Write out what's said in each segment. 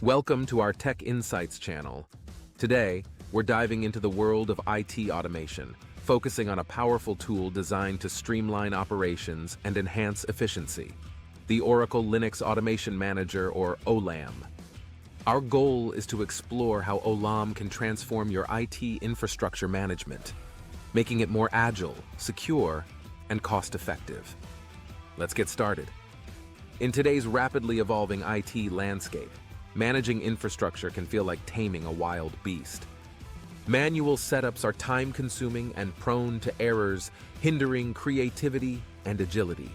Welcome to our Tech Insights channel. Today, we're diving into the world of IT automation, focusing on a powerful tool designed to streamline operations and enhance efficiency, the Oracle Linux Automation Manager, or OLAM. Our goal is to explore how OLAM can transform your IT infrastructure management, making it more agile, secure, and cost-effective. Let's get started. In today's rapidly evolving IT landscape, managing infrastructure can feel like taming a wild beast. Manual setups are time-consuming and prone to errors, hindering creativity and agility.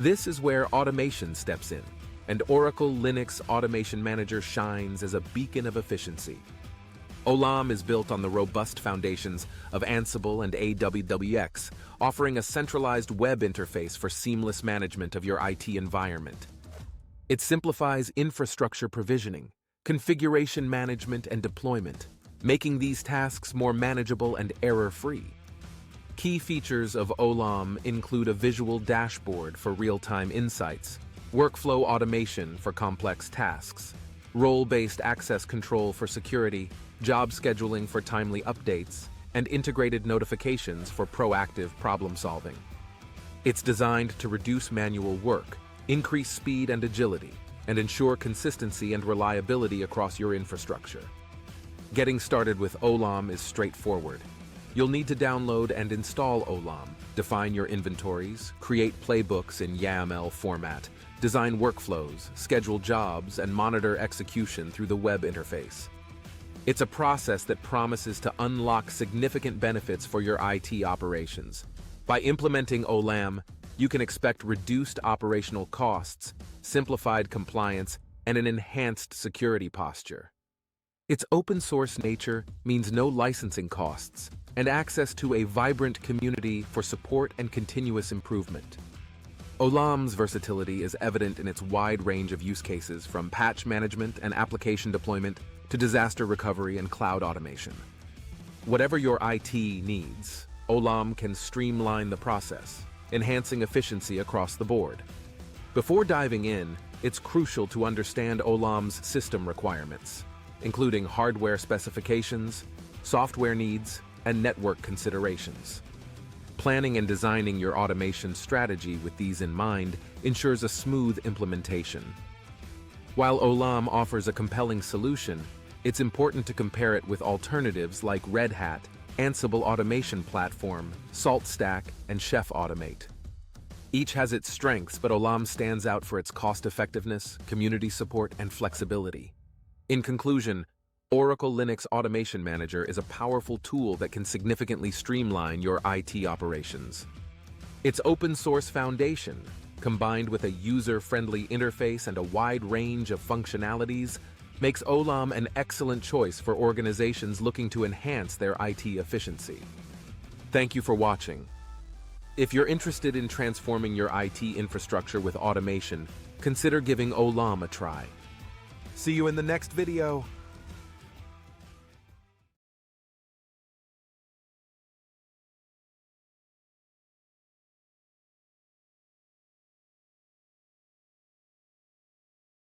This is where automation steps in, and Oracle Linux Automation Manager shines as a beacon of efficiency. OLAM is built on the robust foundations of Ansible and AWX, offering a centralized web interface for seamless management of your IT environment. It simplifies infrastructure provisioning, configuration management, and deployment, making these tasks more manageable and error-free. Key features of OLAM include a visual dashboard for real-time insights, workflow automation for complex tasks, role-based access control for security, job scheduling for timely updates, and integrated notifications for proactive problem-solving. It's designed to reduce manual work, increase speed and agility, and ensure consistency and reliability across your infrastructure. Getting started with OLAM is straightforward. You'll need to download and install OLAM, define your inventories, create playbooks in YAML format, design workflows, schedule jobs, and monitor execution through the web interface. It's a process that promises to unlock significant benefits for your IT operations. By implementing OLAM, you can expect reduced operational costs, simplified compliance, and an enhanced security posture. Its open-source nature means no licensing costs and access to a vibrant community for support and continuous improvement. OLAM's versatility is evident in its wide range of use cases, from patch management and application deployment to disaster recovery and cloud automation. Whatever your IT needs, OLAM can streamline the process, enhancing efficiency across the board. Before diving in, it's crucial to understand OLAM's system requirements, including hardware specifications, software needs, and network considerations. Planning and designing your automation strategy with these in mind ensures a smooth implementation. While OLAM offers a compelling solution, it's important to compare it with alternatives like Red Hat, Ansible Automation Platform, SaltStack, and Chef Automate. Each has its strengths, but OLAM stands out for its cost-effectiveness, community support, and flexibility. In conclusion, Oracle Linux Automation Manager is a powerful tool that can significantly streamline your IT operations. Its open-source foundation, combined with a user-friendly interface and a wide range of functionalities, makes OLAM an excellent choice for organizations looking to enhance their IT efficiency. Thank you for watching. If you're interested in transforming your IT infrastructure with automation, consider giving OLAM a try. See you in the next video.